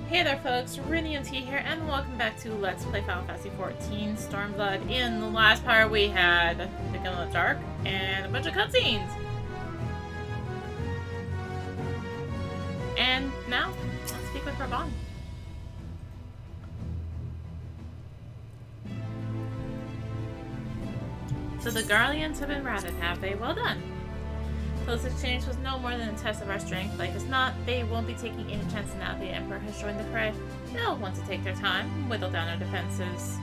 Hey there folks, rinimt here, and welcome back to Let's Play Final Fantasy XIV Stormblood. In the last part we had the Gun in the Dark and a bunch of cutscenes. And now, let's speak with Raban. So the Guardians have been routed, have they? Well done. So this exchange was no more than a test of our strength. Like as not, they won't be taking any chances now the Emperor has joined the fray. They'll want to take their time, whittle down our defenses.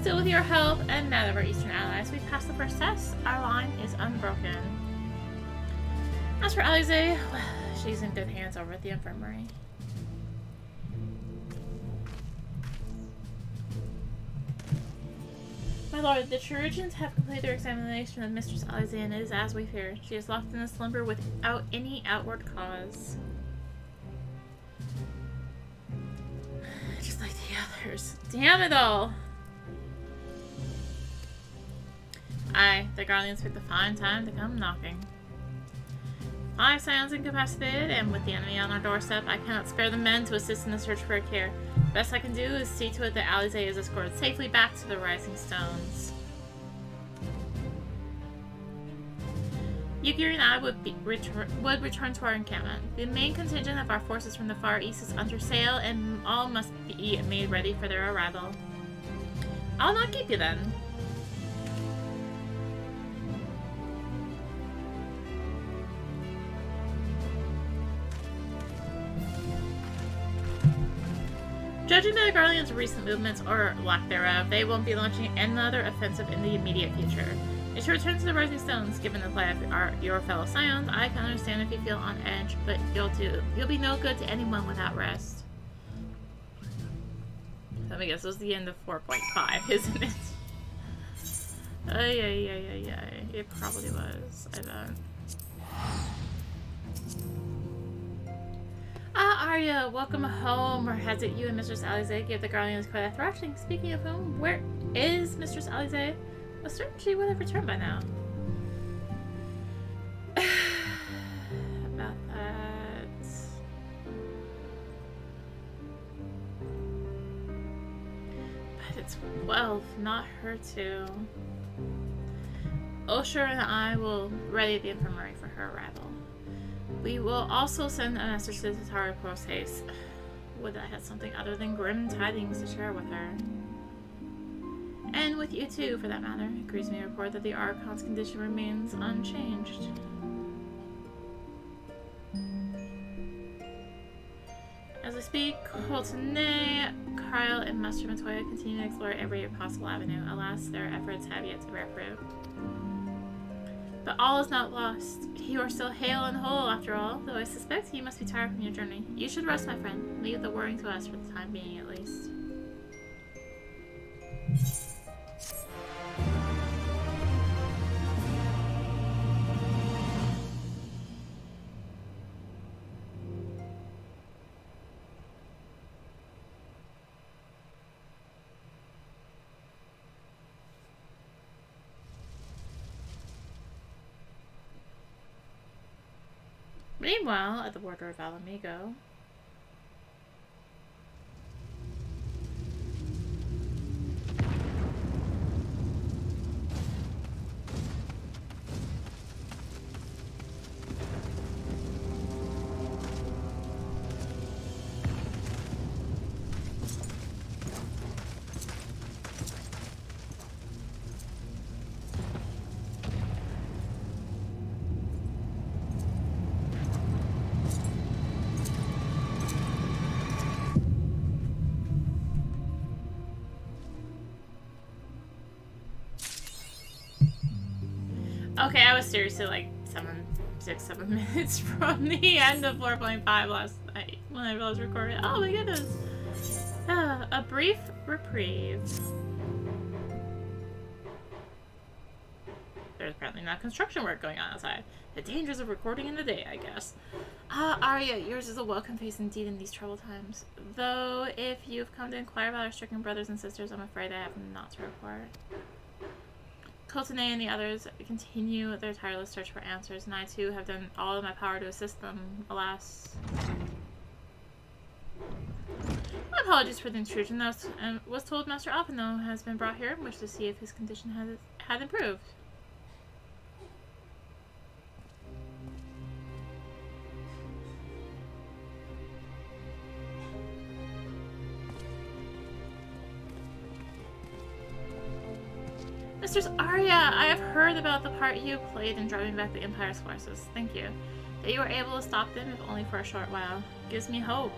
Still, with your help and that of our eastern allies, we've passed the first test. Our line is unbroken. As for Alize, well, she's in good hands over at the infirmary. My lord, the chirurgeons have completed their examination of Mistress Alize, and it is as we feared. She is locked in a slumber without any outward cause. Just like the others. Damn it all! Aye, the Guardians picked a fine time to come knocking. 5 Scions incapacitated, and with the enemy on our doorstep, I cannot spare the men to assist in the search for a cure. The best I can do is see to it that Alize is escorted safely back to the Rising Stones. Yugiri and I would return to our encampment. The main contingent of our forces from the Far East is under sail, and all must be made ready for their arrival. I'll not keep you then. Judging by the Guardians' recent movements, or lack thereof, they won't be launching another offensive in the immediate future. They should return to the Rising Stones. Given the plight of your fellow Scions, I can understand if you feel on edge, but you'll be no good to anyone without rest. Let me guess, this was the end of 4.5, isn't it? Yeah. It probably was, I bet. Arya, welcome home. Or has it you and Mistress Alize give the Guardians quite a thrashing? Speaking of whom, where is Mistress Alize? Was certain she would have returned by now. About that. But it's 12, not her too. Osher and I will ready the infirmary for her arrival. We will also send a message to Tatara post haste. Would I have something other than grim tidings to share with her? And with you too, for that matter. It grieves me to report that the Archon's condition remains unchanged. As I speak, Coltonay, Kyle, and Master Matoya continue to explore every possible avenue. Alas, their efforts have yet to bear fruit. But all is not lost. You are still hale and whole, after all, though I suspect you must be tired from your journey. You should rest, my friend. Leave the worrying to us for the time being, at least. Meanwhile, at the border of Alamigo, okay, I was seriously like 7 minutes from the end of 4.5 last night when I realized recording. Oh my goodness. A brief reprieve. There's apparently not construction work going on outside. The dangers of recording in the day, I guess. Arya, yours is a welcome face indeed in these troubled times. Though, if you've come to inquire about our stricken brothers and sisters, I'm afraid I have not to report. Coltonay and the others continue their tireless search for answers, and I too have done all in my power to assist them, alas. apologies for the intrusion. I was told Master Alpino has been brought here and wished to see if his condition had improved. Mistress Arya, I have heard about the part you played in driving back the Empire's forces. Thank you. That you were able to stop them, if only for a short while. Gives me hope.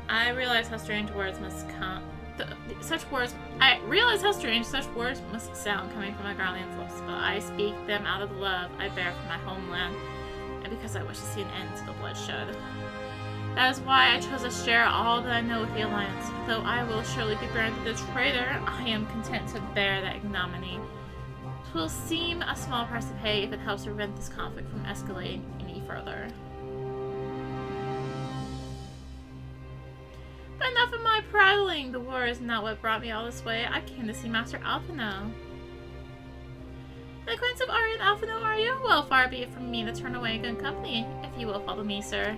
I realize how strange words must come. I realize how strange such words must sound coming from my Garlean's lips, but I speak them out of the love I bear for my homeland, and because I wish to see an end to the bloodshed. That is why I chose to share all that I know with the Alliance. Though I will surely be branded a traitor, I am content to bear that ignominy. It will seem a small price to pay if it helps prevent this conflict from escalating any further. But enough of my prattling! The war is not what brought me all this way. I came to see Master Alphino. The acquaintance of Arya and Alphino, are you? Well, far be it from me to turn away good company, if you will follow me, sir.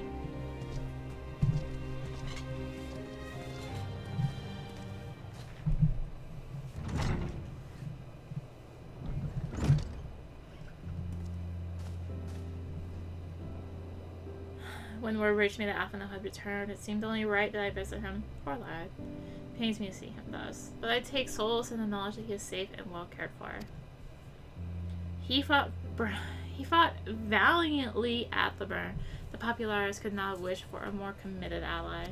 When word reached me that Alphino had returned, it seemed only right that I visit him. Poor lad. It pains me to see him thus, but I take solace in the knowledge that he is safe and well cared for. He fought valiantly at the burn. The Populares could not wish for a more committed ally.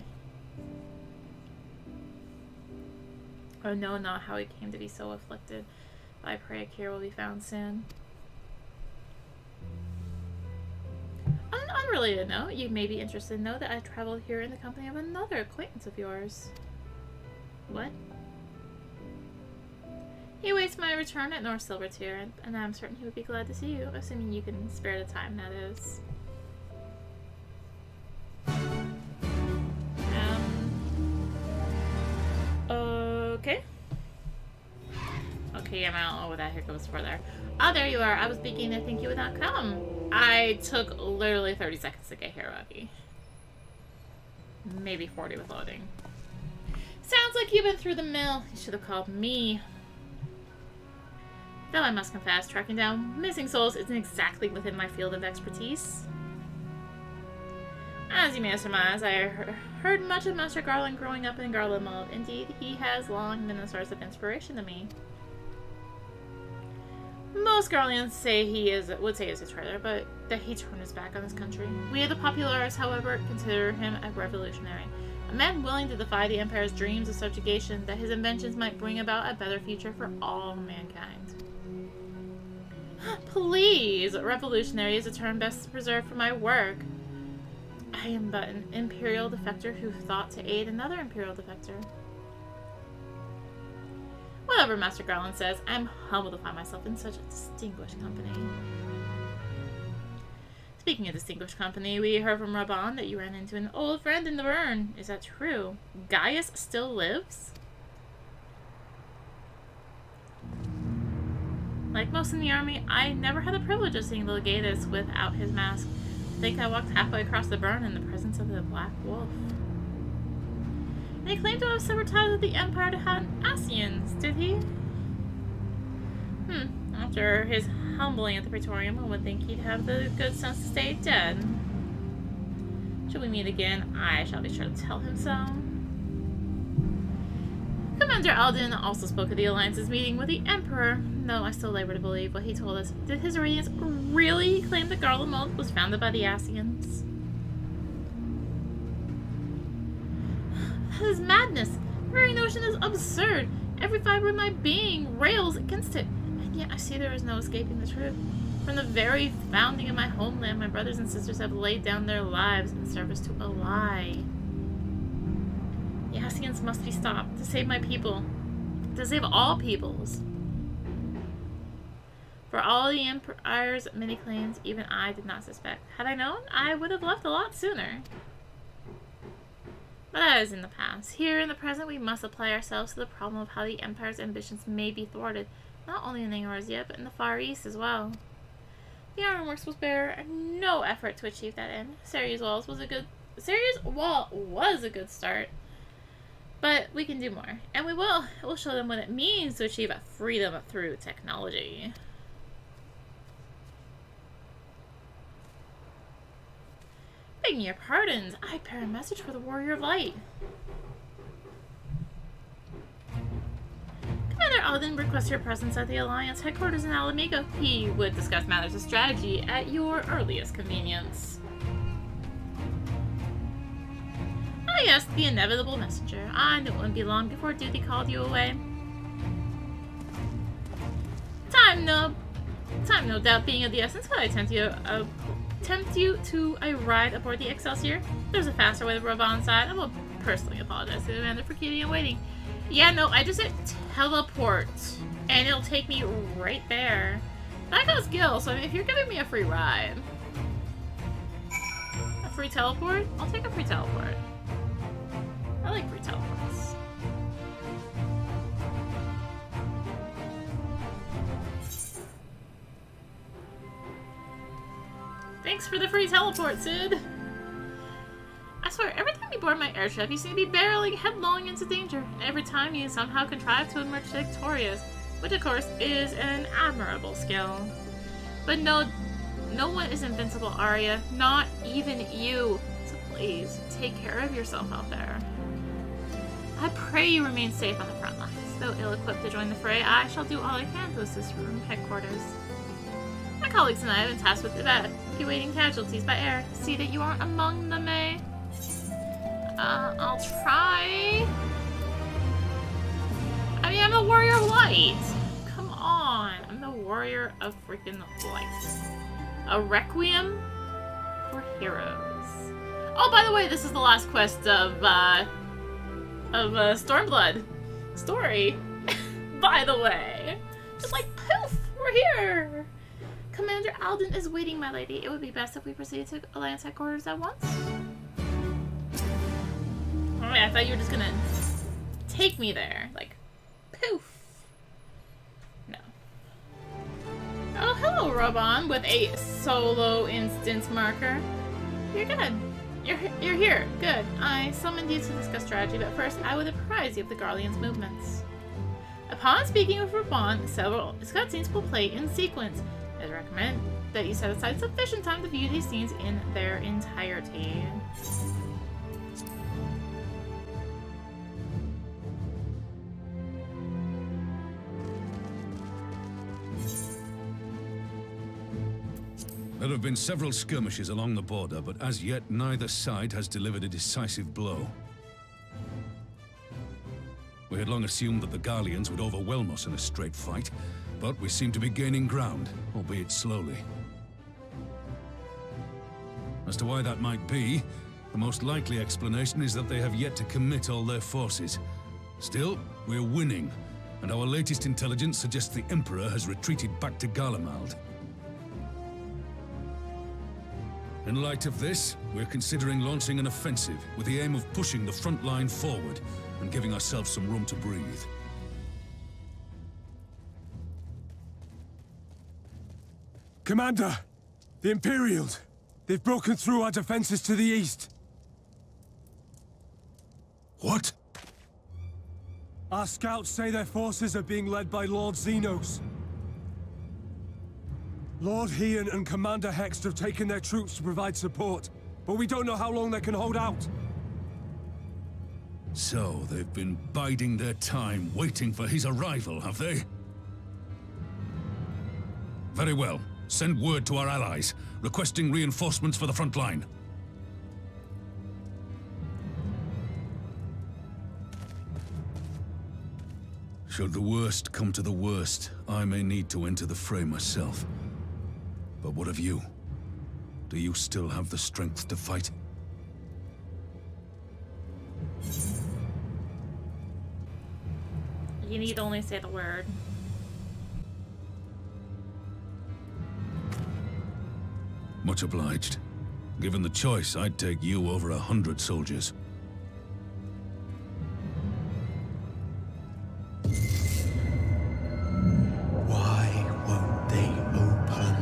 I know not how he came to be so afflicted, but I pray a cure will be found soon. On an unrelated note, you may be interested to know that I traveled here in the company of another acquaintance of yours. What? He awaits my return at North Silvertier, and I'm certain he would be glad to see you, assuming you can spare the time, that is. Okay. Okay, I don't know what that hiccup was for there. Oh, there you are. I was beginning to think you would not come. I took literally 30 seconds to get here, Rocky. Maybe 40 with loading. Sounds like you've been through the mill. You should have called me. Though I must confess, tracking down missing souls isn't exactly within my field of expertise. As you may have surmised, I heard much of Master Garland growing up in Garlemald. Indeed, he has long been a source of inspiration to me. Most Garleans would say he's a traitor, but that he turned his back on his country. We of the Populares, however, consider him a revolutionary. A man willing to defy the Empire's dreams of subjugation, that his inventions might bring about a better future for all mankind. Please! Revolutionary is a term best reserved for my work. I am but an Imperial defector who thought to aid another Imperial defector. Whatever Master Garland says, I am humbled to find myself in such a distinguished company. Speaking of distinguished company, we heard from Raban that you ran into an old friend in the burn. Is that true? Gaius still lives? Like most in the army, I never had the privilege of seeing the Legatus without his mask. I think I walked halfway across the burn in the presence of the Black Wolf. And he claimed to have severed ties with the Empire to Asians, did he? After his humbling at the Praetorium, one would think he'd have the good sense to stay dead. Should we meet again, I shall be sure to tell him so. Commander Alden also spoke of the Alliance's meeting with the Emperor, though I still labor to believe what he told us. Did His Radiance really claim that Garlemald was founded by the Asians? That is madness! The very notion is absurd! Every fiber of my being rails against it, and yet I see there is no escaping the truth. From the very founding of my homeland, my brothers and sisters have laid down their lives in service to a lie. The Asians must be stopped to save my people, to save all peoples. For all the Empire's many claims, even I did not suspect. Had I known, I would have left a lot sooner. But that is in the past. Here in the present, we must apply ourselves to the problem of how the Empire's ambitions may be thwarted, not only in Eorzea, but in the Far East as well. The Ironworks will spare no effort to achieve that end. Ceres Wall was a good start. But we can do more. And we will. We'll show them what it means to achieve freedom through technology. Begging your pardons, I bear a message for the Warrior of Light. Commander Alden requests your presence at the Alliance headquarters in Alamigo. He would discuss matters of strategy at your earliest convenience. Ah yes, the inevitable messenger. I knew it wouldn't be long before duty called you away. Time no doubt being of the essence, could I tempt you to a ride aboard the Excelsior? There's a faster way to rub on side. I will personally apologize to the commander for keeping you waiting. Yeah, no, I just hit teleport, and it'll take me right there. That goes Gil, so I mean, if you're giving me a free ride, a free teleport, I'll take a free teleport. I like free teleports. Thanks for the free teleport, Sid. I swear, every time you board my airship, you seem to be barreling headlong into danger. And every time you somehow contrive to emerge victorious, which of course is an admirable skill. But no one is invincible, Arya. Not even you. So please, take care of yourself out there. I pray you remain safe on the front lines. Though ill-equipped to join the fray, I shall do all I can to assist from headquarters. My colleagues and I have been tasked with evacuating casualties by air. See that you aren't among them, eh? I'll try. I mean, I'm the Warrior of Light. Come on. I'm the Warrior of freaking Light. A Requiem for Heroes. Oh, by the way, this is the last quest of Stormblood story. By the way. Just like, poof, we're here. Commander Alden is waiting, my lady. It would be best if we proceed to Alliance headquarters at once. Oh yeah, I thought you were just gonna take me there. Like, poof. No. Oh, hello, Robon, with a solo instance marker. You're good. You're here. Good. I summoned you to discuss strategy, but first I would apprise you of the Guardian's movements. Upon speaking with Robon, several cutscenes will play in sequence. I recommend that you set aside sufficient time to view these scenes in their entirety. There have been several skirmishes along the border, but as yet neither side has delivered a decisive blow. We had long assumed that the Garleans would overwhelm us in a straight fight, but we seem to be gaining ground, albeit slowly. As to why that might be, the most likely explanation is that they have yet to commit all their forces. Still, we're winning, and our latest intelligence suggests the Emperor has retreated back to Garlemald. In light of this, we're considering launching an offensive with the aim of pushing the front line forward and giving ourselves some room to breathe. Commander! The Imperials! They've broken through our defenses to the east! What? Our scouts say their forces are being led by Lord Xenos. Lord Heian and Commander Hext have taken their troops to provide support, but we don't know how long they can hold out. So, they've been biding their time, waiting for his arrival, have they? Very well. Send word to our allies, requesting reinforcements for the front line. Should the worst come to the worst, I may need to enter the fray myself. But what of you? Do you still have the strength to fight? You need only say the word. Much obliged. Given the choice, I'd take you over 100 soldiers. Why won't they open?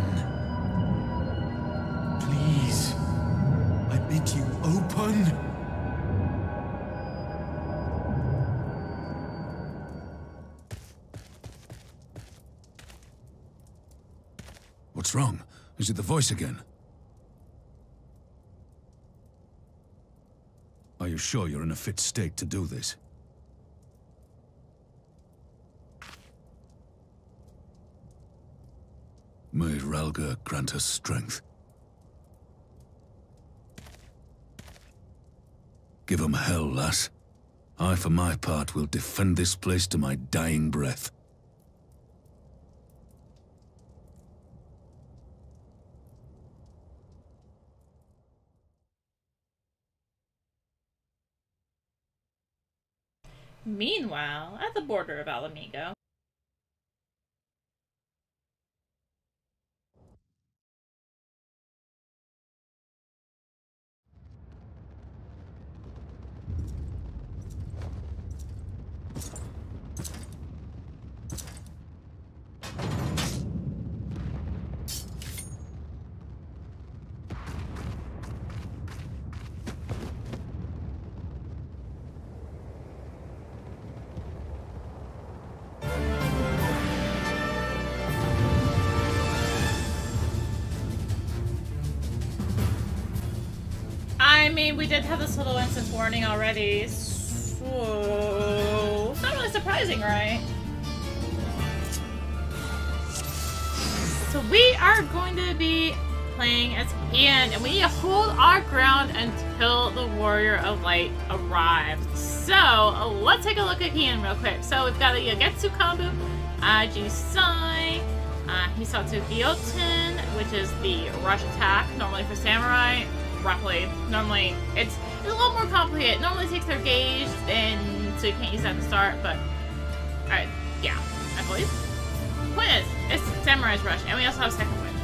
What's wrong? Is it the voice again? Are you sure you're in a fit state to do this? May Ralga grant us strength. Give 'em hell, lass. I, for my part, will defend this place to my dying breath. Meanwhile, at the border of Alamigo. I mean, we did have this little instance warning already, so it's not really surprising, right? So we are going to be playing as Ian, and we need to hold our ground until the Warrior of Light arrives. So let's take a look at Ian real quick. So we've got the Yagetsu Kambu, Jisai, Hisatsu Gyoten, which is the rush attack, normally for Samurai. Roughly. Normally, it's a little more complicated. Normally it takes their gauge, and so you can't use that to start, but... Alright, yeah, I believe. Point is, it's Samurai's Rush, and we also have second wind.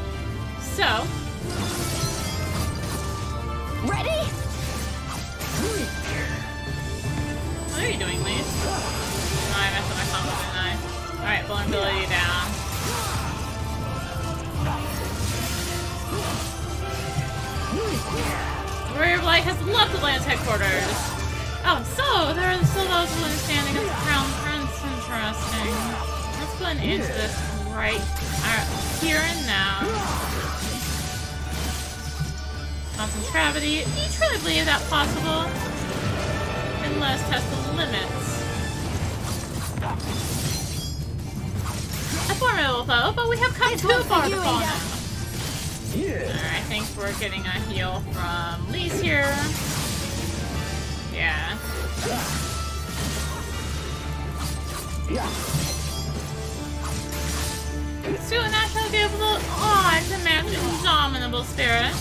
So... Ready? What are you doing, Lise? Oh, I messed up my combo, didn't I? Alright, vulnerability down. Warrior of Light has left the land's headquarters. Oh, so there are still those who understand against the Crown Prince. Interesting. Let's go and answer this right here and now. Constant gravity. Do you truly believe that possible? And let us test the limits. A formidable foe, but we have come too far to fall now. Alright, I think we're getting a heal from Lise here. Yeah. Supernatural beautiful. Oh, it's a match indomitable spirit.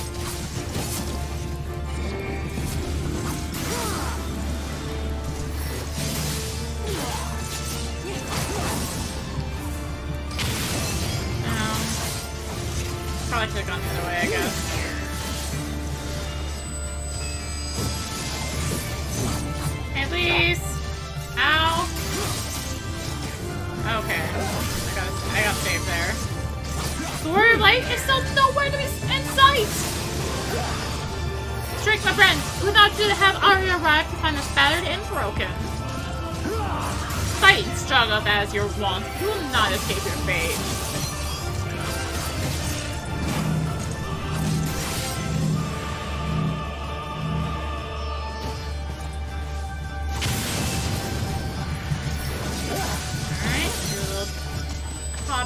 Probably could have gone the other way, I guess. At least. Ow. Okay. I got saved there. The Warrior of Light is still nowhere to be in sight! Strike, my friend! Without you to have already arrived to find us battered and broken. Fight and struggle as your wont. You will not escape your fate.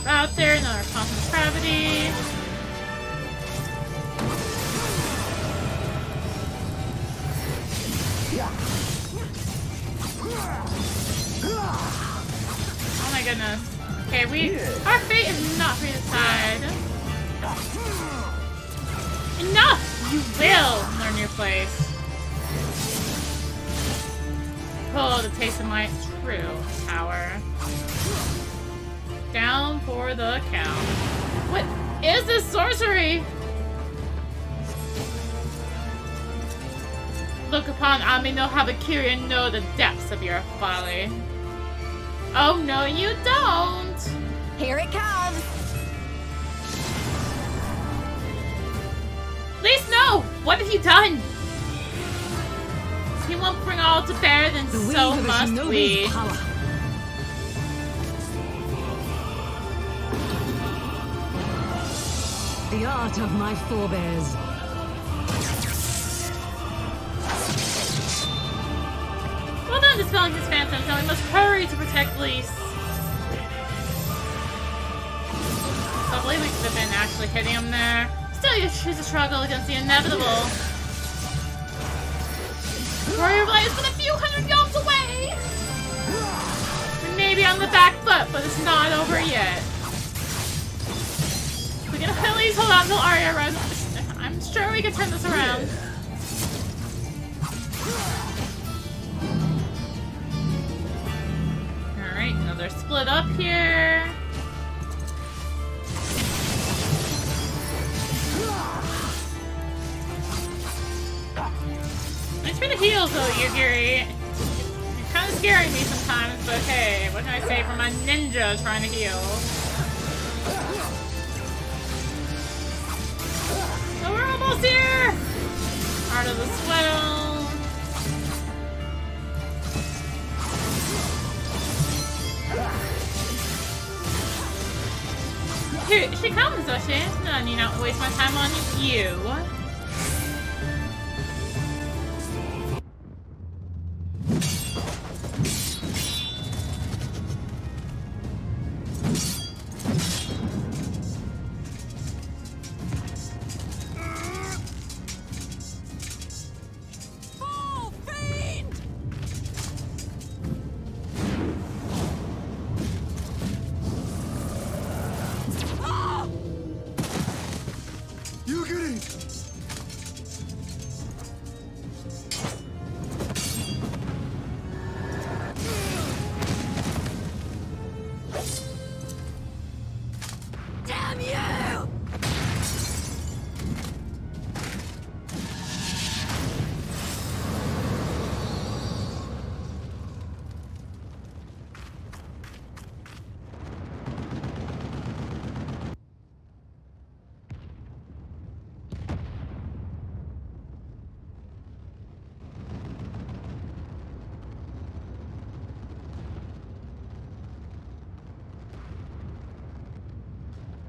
Out there, another constant gravity. Oh my goodness. Okay, our fate is not free to decide. Enough! You will learn your place. Oh, the taste of my true power. Down for the count. What is this sorcery? Look upon Amino Habakiri and know the depths of your folly. Oh no, you don't! Here it comes! Please no! What have you done? He won't bring all to bear, then so must we. Power. the art of my forebears. Well done dispelling his phantoms. Now we must hurry to protect Lise. I believe we could have been actually hitting him there. Still, you choose a struggle against the inevitable. Warrior Blade is but a few hundred yards away! We may be on the back foot, but it's not over yet. We can at least hold on until Arya runs. I'm sure we can turn this around. Alright, now they're split up here. Thanks for the heals though, Yugiri. You're kind of scaring me sometimes, but hey, what can I say from a ninja trying to heal? So we're almost here! Heart of the Swell. Here she comes, does she? No, I need not waste my time on you.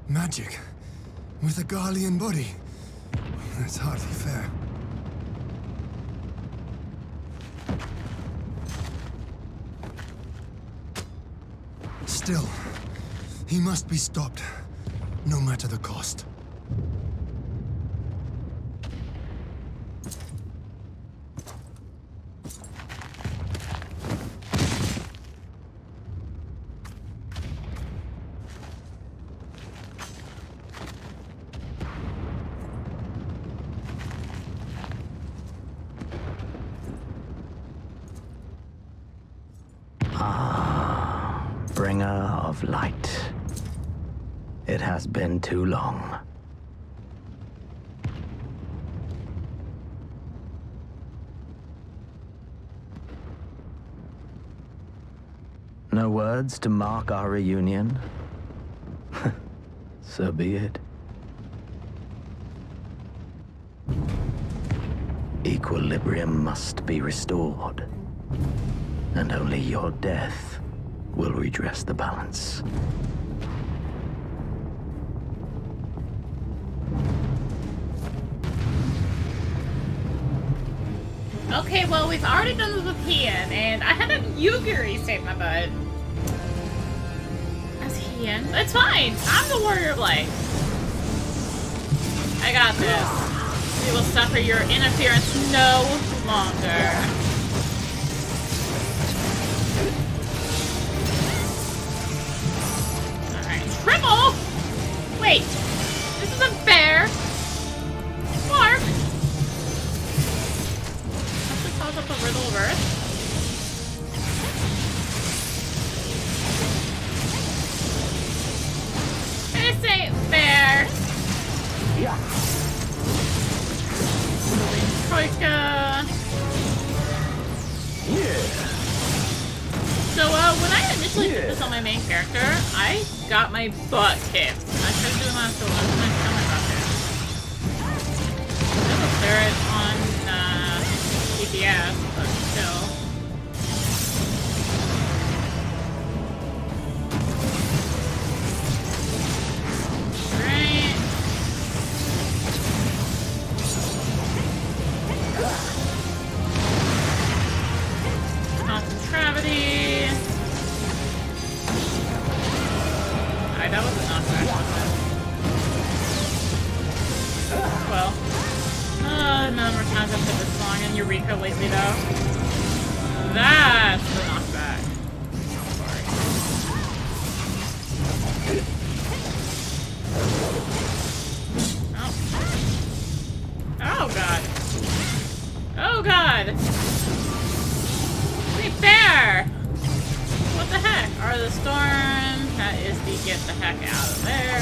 Magic with a Garlean body. That's hardly fair. Still, he must be stopped, no matter the cost. Bringer of light. It has been too long. No words to mark our reunion? So be it. Equilibrium must be restored, and only your death will redress the balance. Okay, well, we've already done this with Hien, and I had a Yugiri save my butt. As Hien. It's fine! I'm the Warrior of Light. I got this. We will suffer your interference no longer. Triple? Wait, this isn't fair. Mark. Have to cause up a riddle of Earth. This ain't fair. Yeah. Troika. Yeah. So, when I initially did this on my main character, I got my butt kicked. I tried doing that so last time I got there. There's a ferret on, DPS, but still. Right. the number of times I've put this song in Eureka lately, though. That's the knockback. Oh god. Oh god! Wait, bear! What the heck? Are the storm? That is the get the heck out of there.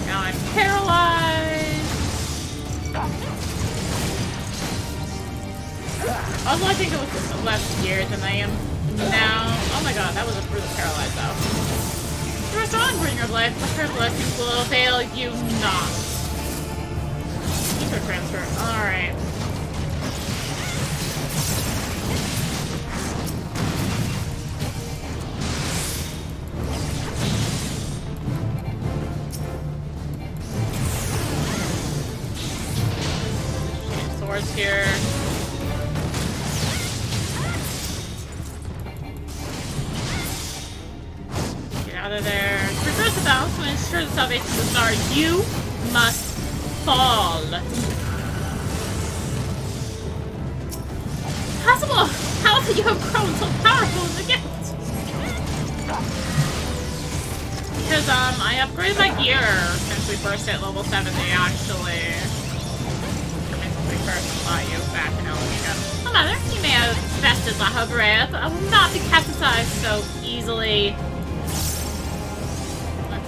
Now I'm paralyzed. Also, I think it was less scared than I am now. Oh my god, that was a brutal paralyzed though. You are strong for your life, but her blessings will avail you not. Ether transfer. Alright. Swords here. Out of there. To reverse the balance to ensure the salvation of the star, you must fall. Possible! How could you have grown so powerful in the gift? Because, I upgraded my gear since we first hit level 70, actually. When we first saw you back in Elvina. Oh, mother, you may have bested Laho Breath, but I will not be capsized so easily.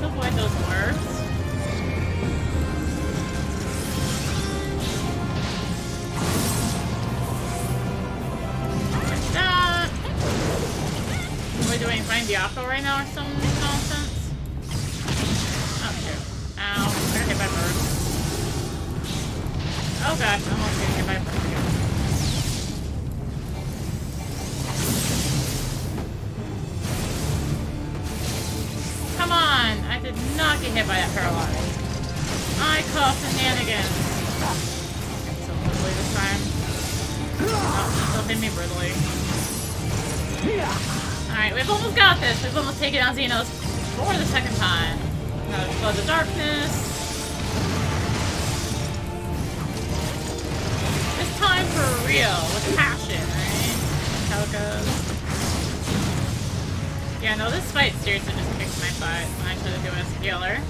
Avoid those words. Like that. Are we doing Find Diaco right now or some nonsense? Oh shoot. Ow. I got hit by birds. Oh god, I'm almost getting hit by birds again. Come on! I did not get hit by that paralyze. I call shenanigans. Okay, so brutally this time. Oh, still hit me brutally. Alright, we've almost got this. We've almost taken out Xenos for the second time. Another Flood of Darkness. This time for real, with passion, right? That's how it goes. Yeah, no, this fight seriously just kicked my butt when I tried to do a healer.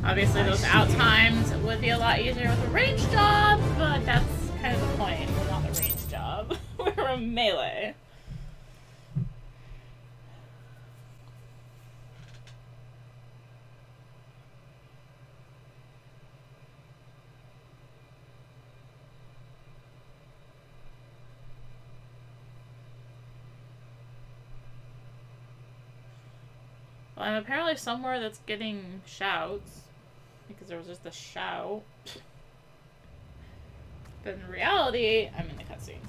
Obviously, those out times would be a lot easier with a range job, but that's kind of the point. We're not a range job. We're a melee. Well, I'm apparently somewhere that's getting shouts, because there was just a shout. But in reality, I'm in the cutscene.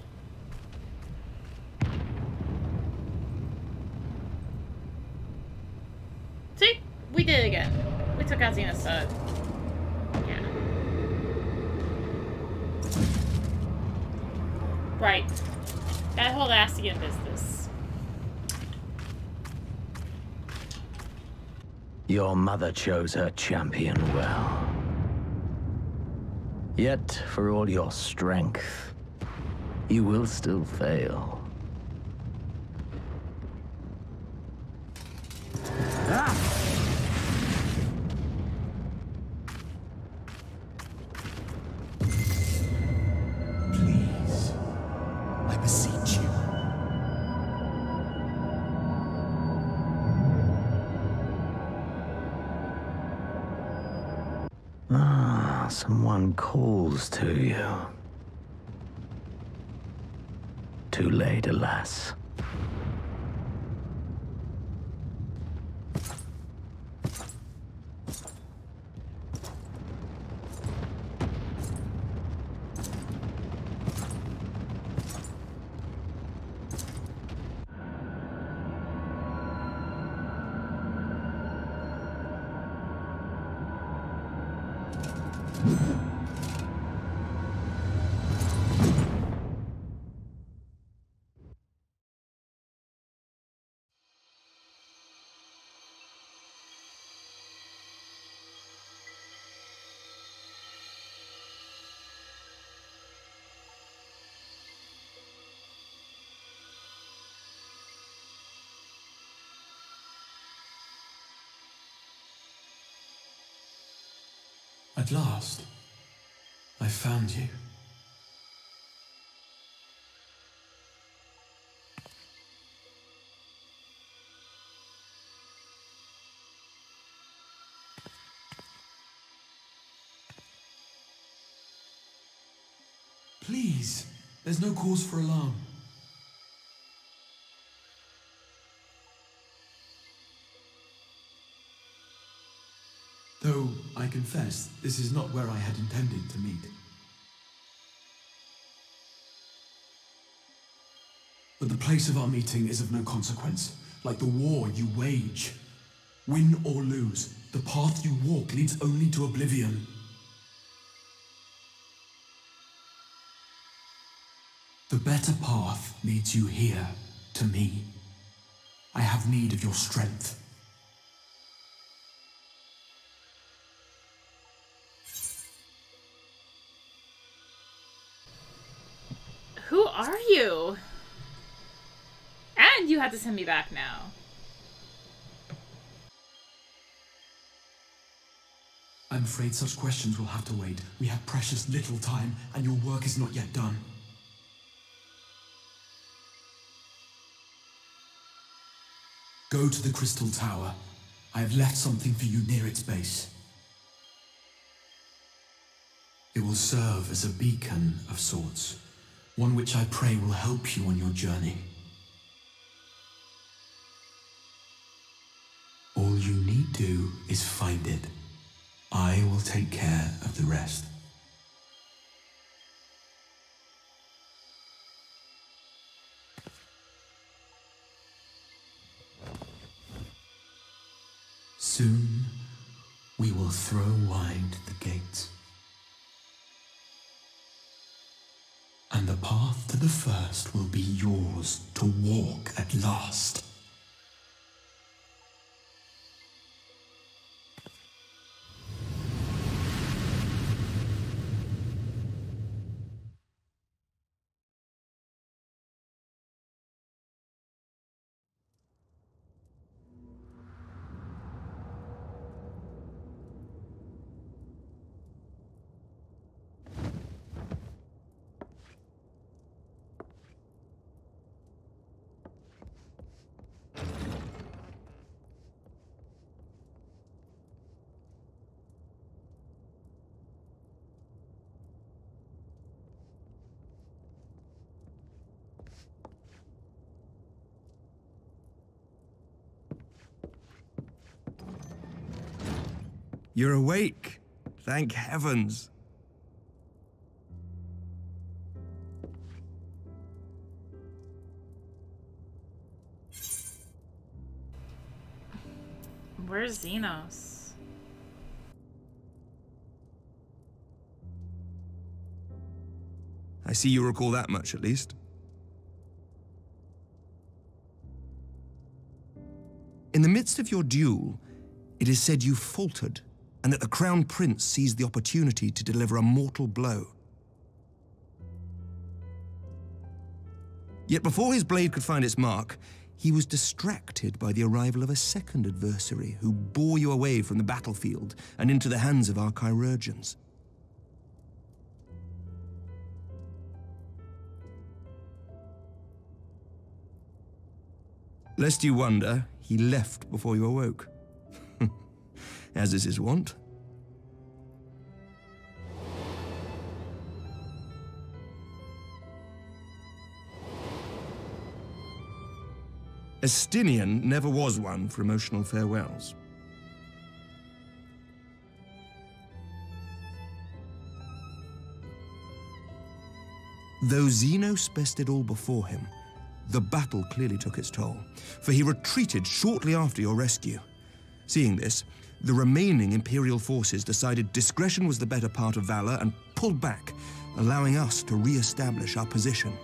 See? We did it again. We took out Xena's stud. Yeah. Right. That whole Astian business. Your mother chose her champion well. Yet, for all your strength, you will still fail. Ah! Please, I beseech you. Ah, someone calls to you. Too late, alas. At last, I found you. Please, there's no cause for alarm. Though, I confess, this is not where I had intended to meet. But the place of our meeting is of no consequence, like the war you wage. Win or lose, the path you walk leads only to oblivion. The better path leads you here, to me. I have need of your strength. Who are you? And you have to send me back now. I'm afraid such questions will have to wait. We have precious little time, and your work is not yet done. Go to the Crystal Tower. I have left something for you near its base. It will serve as a beacon of sorts, one which I pray will help you on your journey. All you need do is find it. I will take care of the rest. Soon, we will throw wide the gates. And the path to the first will be yours to walk at last. You're awake. Thank heavens. Where's Xenos? I see you recall that much, at least. In the midst of your duel, it is said you faltered, and that the Crown Prince seized the opportunity to deliver a mortal blow. Yet before his blade could find its mark, he was distracted by the arrival of a second adversary who bore you away from the battlefield and into the hands of our chirurgeons. Lest you wonder, he left before you awoke. As is his wont. Estinian never was one for emotional farewells. Though Xenos bested all before him, the battle clearly took its toll, for he retreated shortly after your rescue. Seeing this, the remaining Imperial forces decided discretion was the better part of valor and pulled back, allowing us to re-establish our position.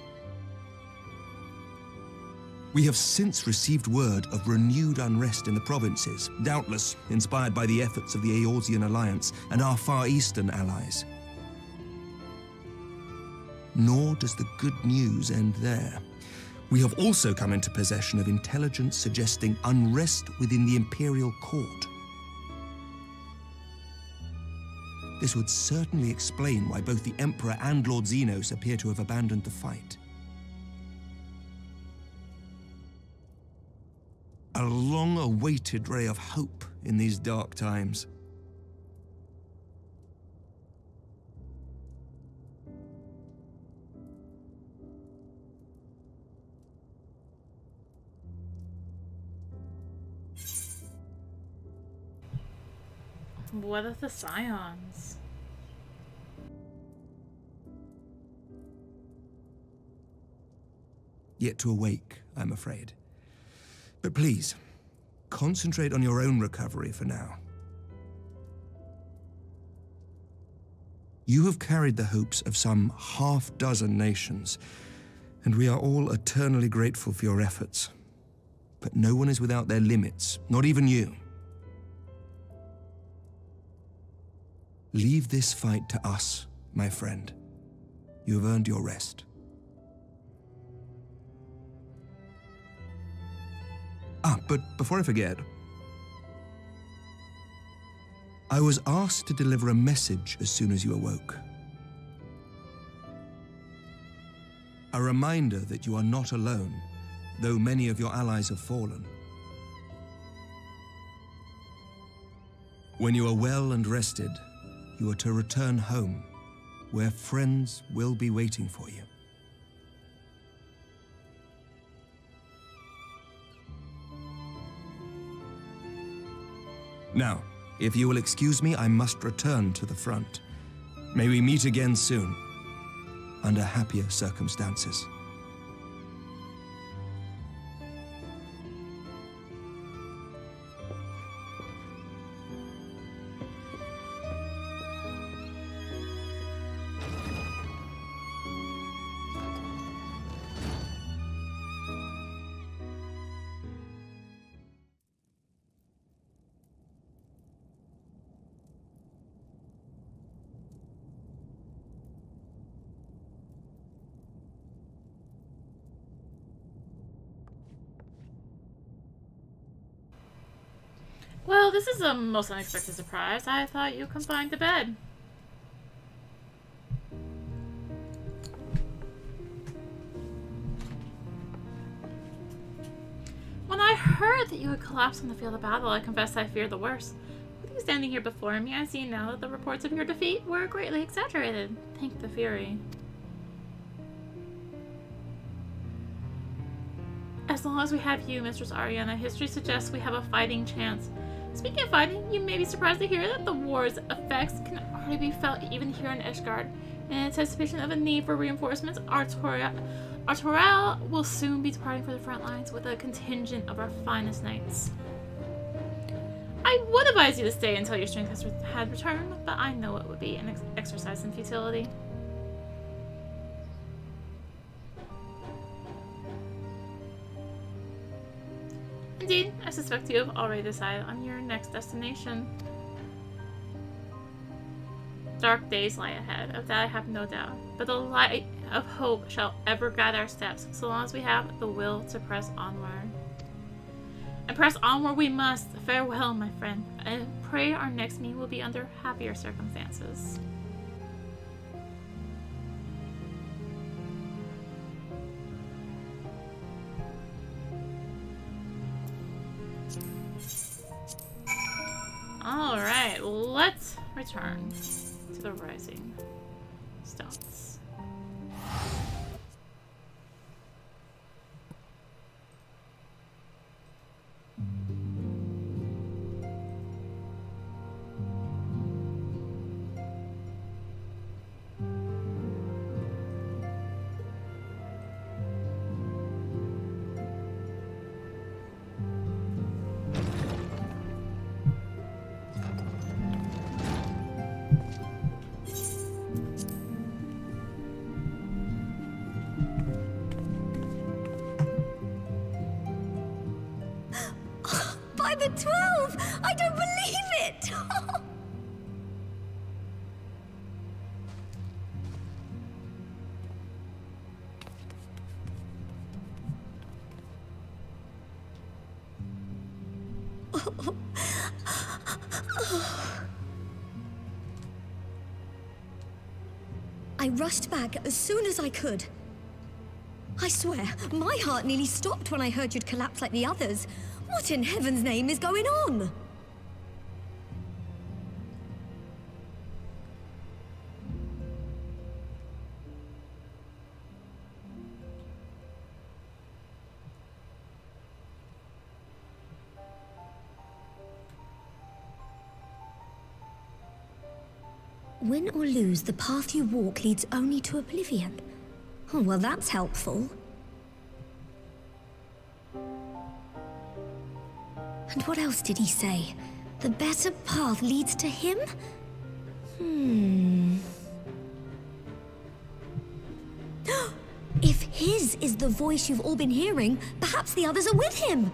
We have since received word of renewed unrest in the provinces, doubtless inspired by the efforts of the Eorzean Alliance and our Far Eastern allies. Nor does the good news end there. We have also come into possession of intelligence suggesting unrest within the Imperial Court. This would certainly explain why both the Emperor and Lord Xenos appear to have abandoned the fight. A long-awaited ray of hope in these dark times. What of the Scions? Yet to awake, I'm afraid. But please, concentrate on your own recovery for now. You have carried the hopes of some half-dozen nations, and we are all eternally grateful for your efforts. But no one is without their limits, not even you. Leave this fight to us, my friend. You have earned your rest. But before I forget, I was asked to deliver a message as soon as you awoke. A reminder that you are not alone, though many of your allies have fallen. When you are well and rested, you are to return home, where friends will be waiting for you. Now, if you will excuse me, I must return to the front. May we meet again soon, under happier circumstances. Well, this is a most unexpected surprise. I thought you confined to bed. When I heard that you had collapsed on the field of battle, I confess I feared the worst. With you standing here before me, I see now that the reports of your defeat were greatly exaggerated. Thank the Fury. As long as we have you, Mistress Ariana, history suggests we have a fighting chance. Speaking of fighting, you may be surprised to hear that the war's effects can already be felt even here in Ishgard. In anticipation of a need for reinforcements, Artorial will soon be departing for the front lines with a contingent of our finest knights. I would advise you to stay until your strength had returned, but I know it would be an exercise in futility. Indeed, I suspect you have already decided on your next destination. Dark days lie ahead, of that I have no doubt, but the light of hope shall ever guide our steps, so long as we have the will to press onward. And press onward we must. Farewell, my friend. I pray our next meeting will be under happier circumstances. Alright, let's return to the Rising Stones. By the 12! I don't believe it! I rushed back as soon as I could. I swear, my heart nearly stopped when I heard you'd collapsed like the others. What in heaven's name is going on? Win or lose, the path you walk leads only to oblivion. Oh, well, that's helpful. And what else did he say? The better path leads to him? If his is the voice you've all been hearing, perhaps the others are with him!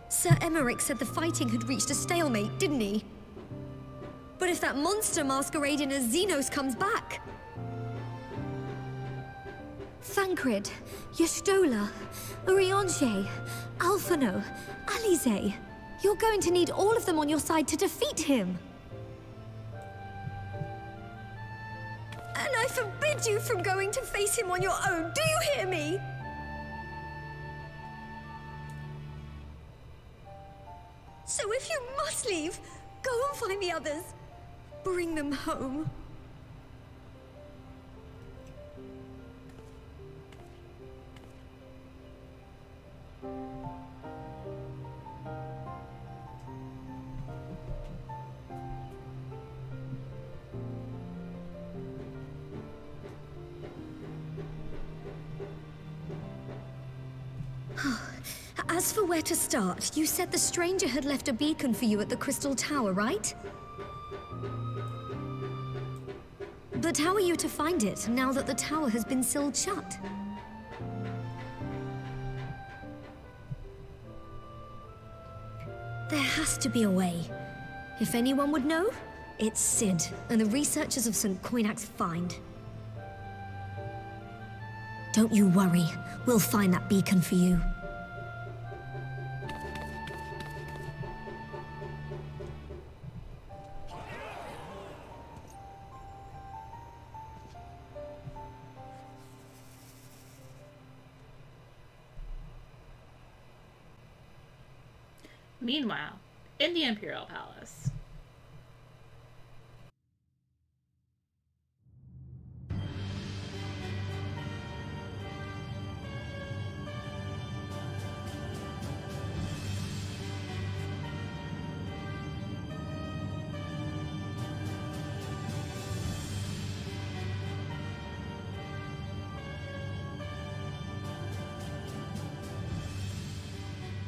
Sir Emmerich said the fighting had reached a stalemate, didn't he? But if that monster masquerading as Xenos comes back... Thancred, Y'shtola, Urianger, Alphino, Alize. You're going to need all of them on your side to defeat him. And I forbid you from going to face him on your own, do you hear me? So if you must leave, go and find the others. Bring them home. As for where to start, you said the stranger had left a beacon for you at the Crystal Tower, right? But how are you to find it, now that the tower has been sealed shut? There has to be a way. If anyone would know, it's Sid, and the researchers of St. Coinac's find. Don't you worry, we'll find that beacon for you. Meanwhile, in the Imperial Palace.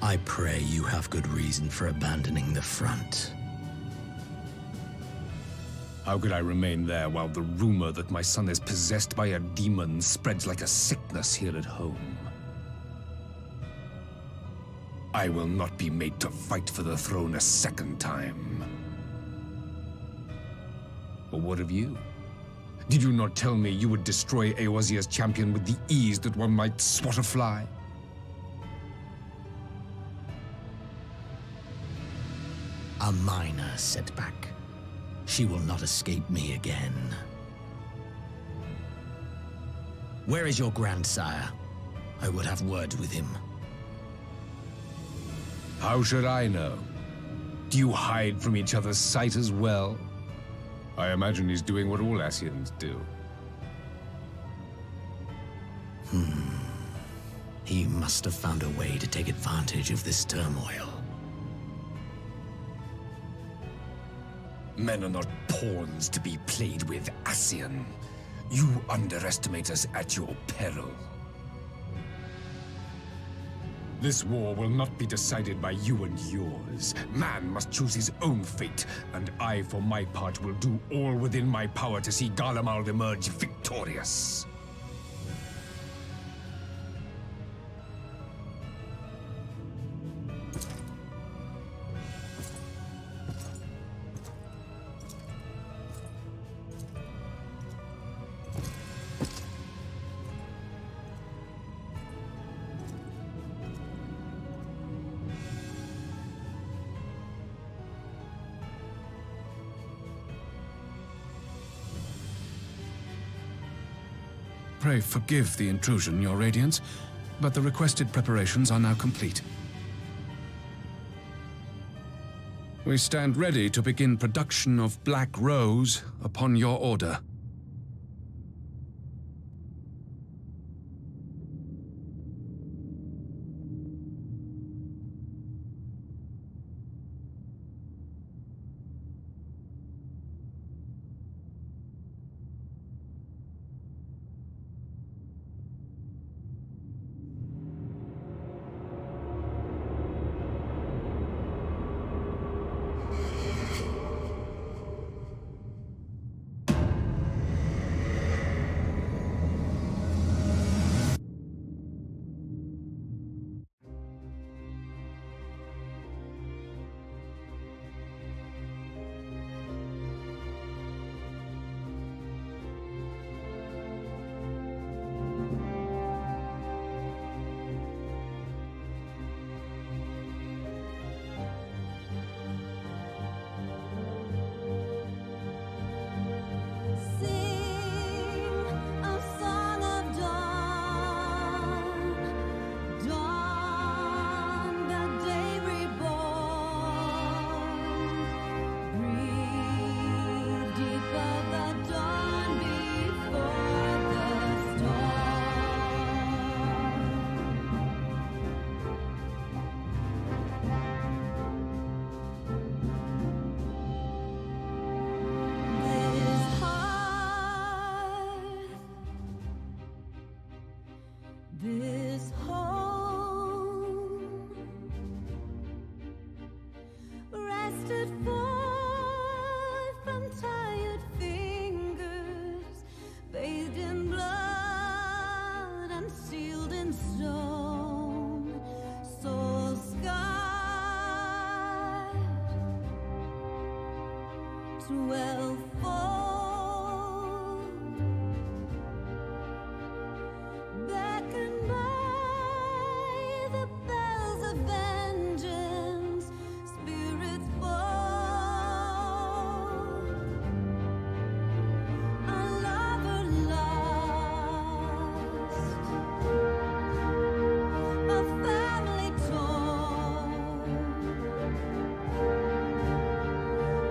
I pray you have good reason for abandoning the front. How could I remain there while the rumor that my son is possessed by a demon spreads like a sickness here at home? I will not be made to fight for the throne a second time. But what of you? Did you not tell me you would destroy Eorzea's champion with the ease that one might swat a fly? A minor setback. She will not escape me again. Where is your grandsire? I would have word with him. How should I know? Do you hide from each other's sight as well? I imagine he's doing what all Ascians do. He must have found a way to take advantage of this turmoil. Men are not pawns to be played with, Ascian. You underestimate us at your peril. This war will not be decided by you and yours. Man must choose his own fate, and I, for my part, will do all within my power to see Garlemald emerge victorious. Pray forgive the intrusion, Your Radiance, but the requested preparations are now complete. We stand ready to begin production of Black Rose upon your order.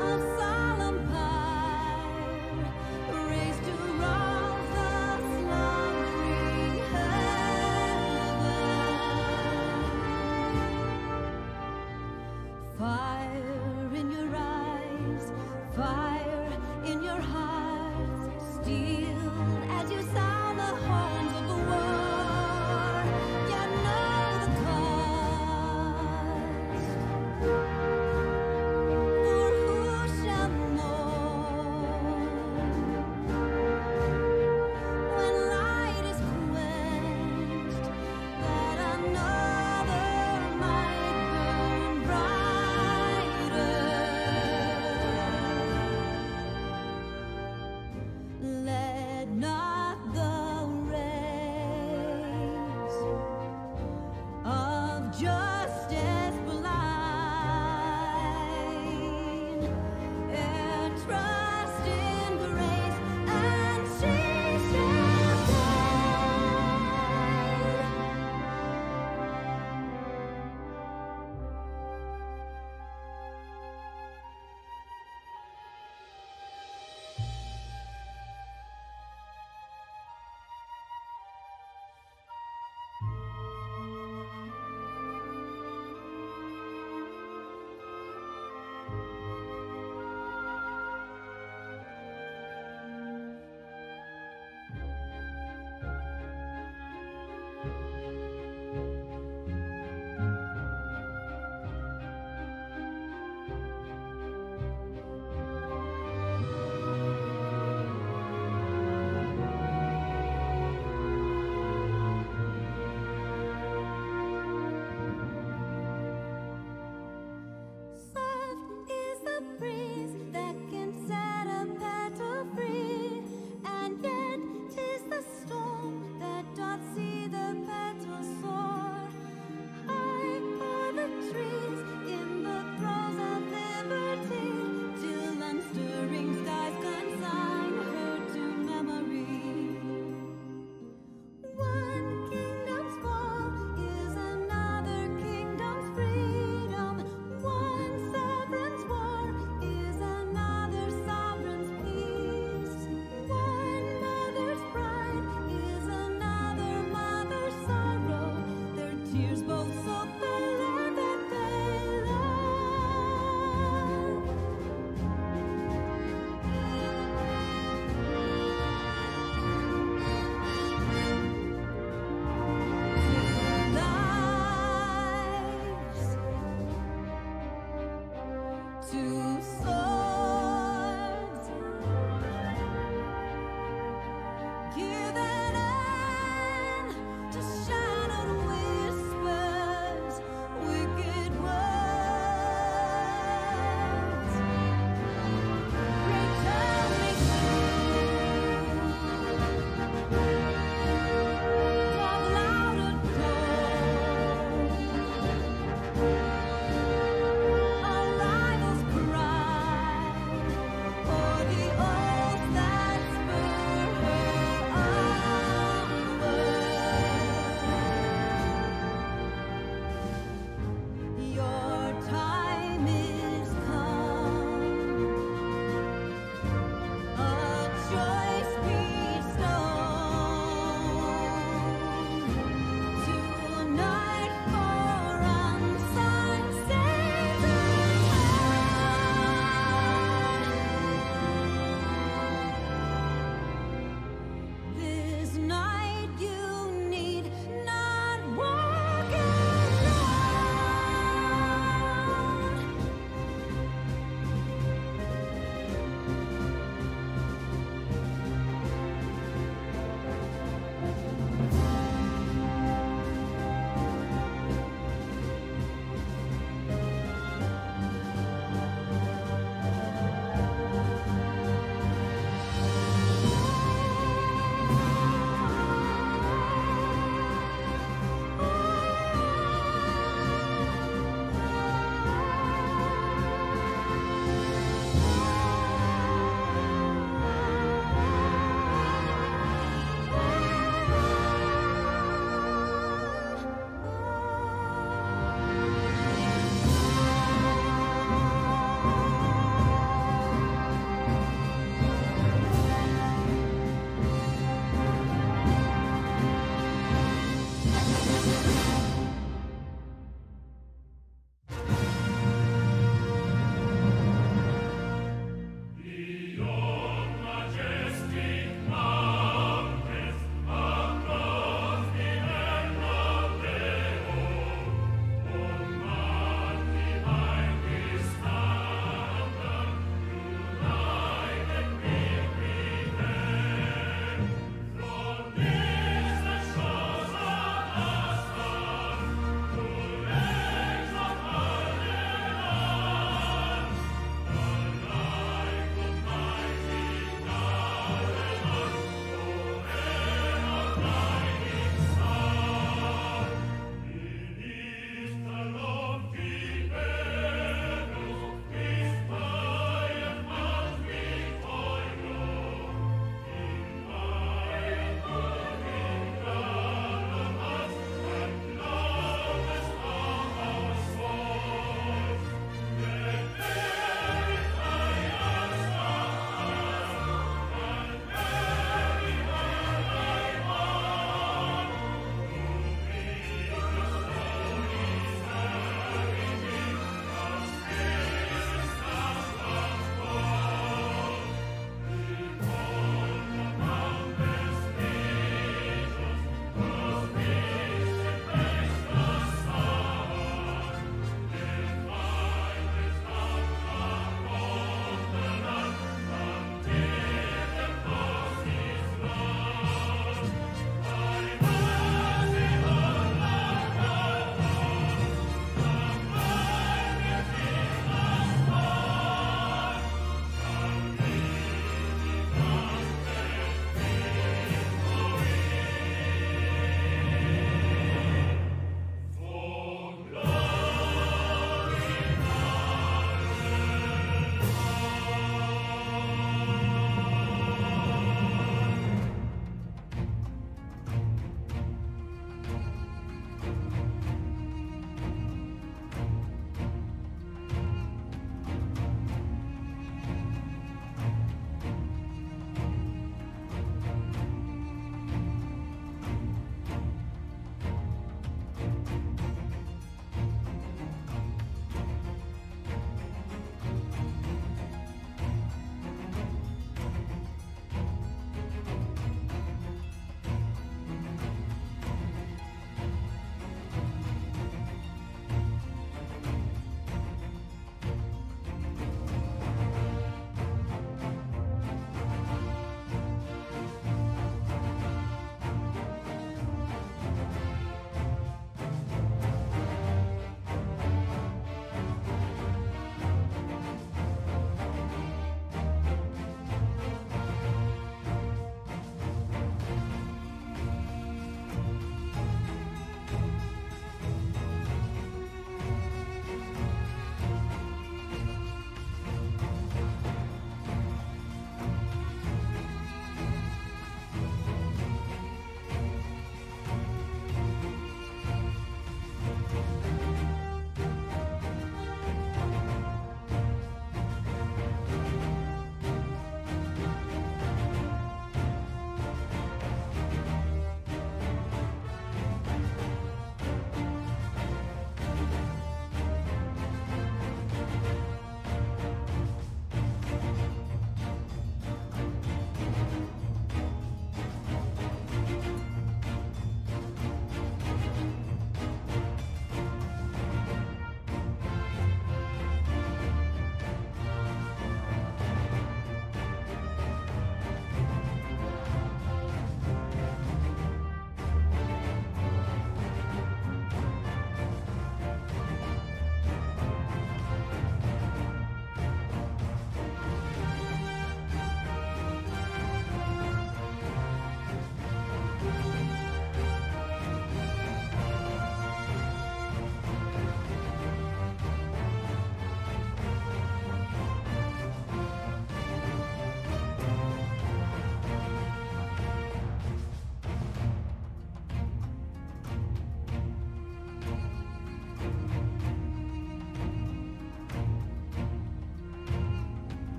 A solemn pie.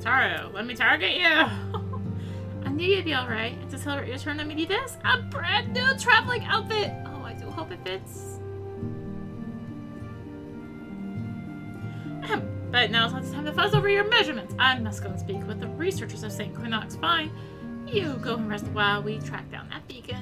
Taro, let me target you! I knew you'd be alright. To celebrate your turn, let me do this. A brand new traveling outfit! Oh, I do hope it fits. But now it's not the time to fuss over your measurements. I must go and speak with the researchers of St. Quinox. Fine. You go and rest while we track down that beacon.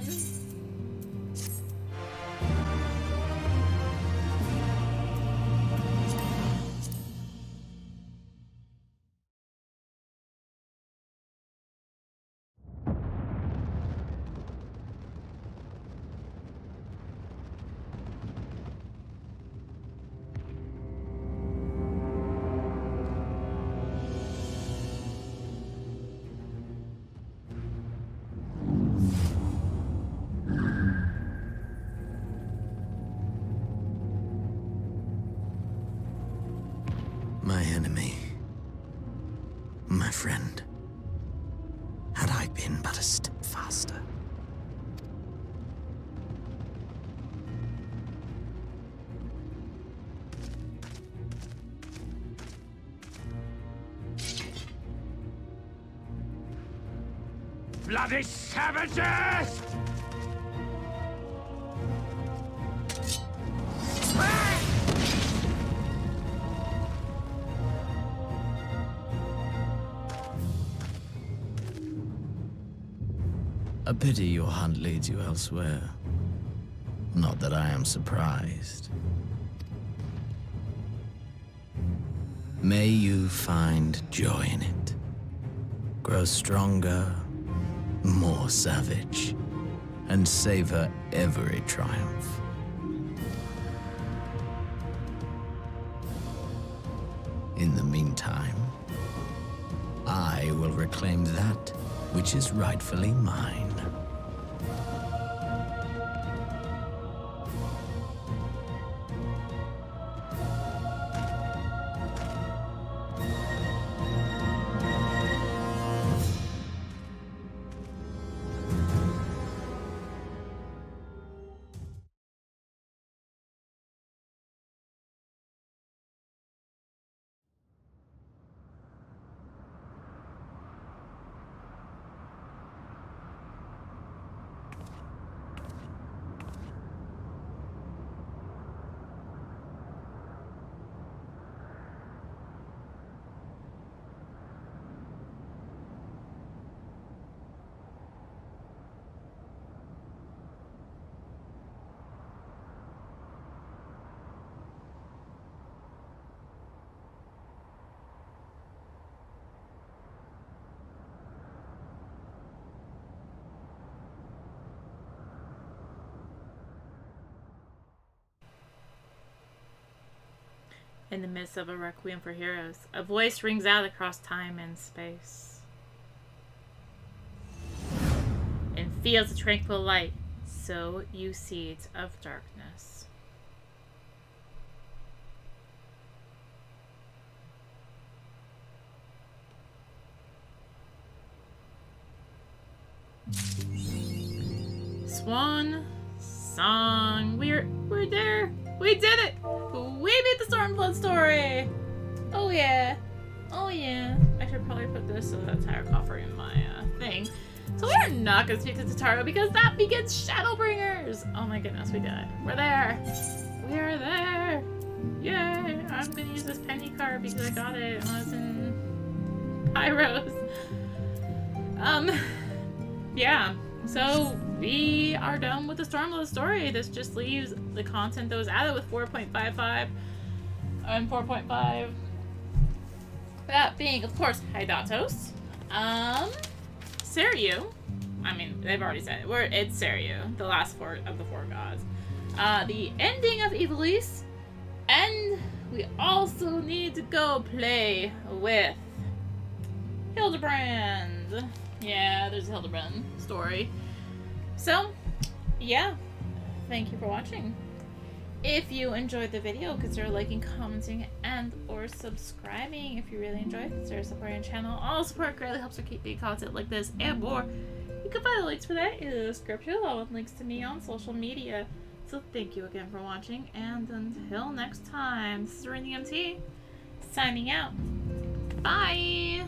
My enemy. My friend. Had I been but a step faster. Bloody savages! A pity your hunt leads you elsewhere. Not that I am surprised. May you find joy in it. Grow stronger, more savage, and savor every triumph. In the meantime, I will reclaim that which is rightfully mine. In the midst of a requiem for heroes, a voice rings out across time and space. In fields of tranquil light, sow you seeds of darkness. Swan song. We're there. We did it. We beat the Stormblood story. Oh yeah. Oh yeah. I should probably put this entire coffer in my thing. So we are not going to speak to Taro because that begins Shadowbringers. Oh my goodness, we did it. We're there. We're there. Yay. I'm going to use this penny card because I got it when I was in Pyros. Yeah. So we are done with the Stormblood story. This just leaves the content that was added with 4.55 and 4.5. That being, of course, Hydatos. Seryu. I mean, they've already said it. It's Seryu, the last four of the four gods. The ending of Evilise. And we also need to go play with Hildebrand. Yeah, there's a Hildebrand story. So, yeah. Thank you for watching. If you enjoyed the video, consider liking, commenting, and or subscribing. If you really enjoyed, consider supporting the channel. All support greatly helps to keep making content like this and more. You can find the links for that in the description, along with links to me on social media. So thank you again for watching, and until next time, this is rinimt, signing out. Bye!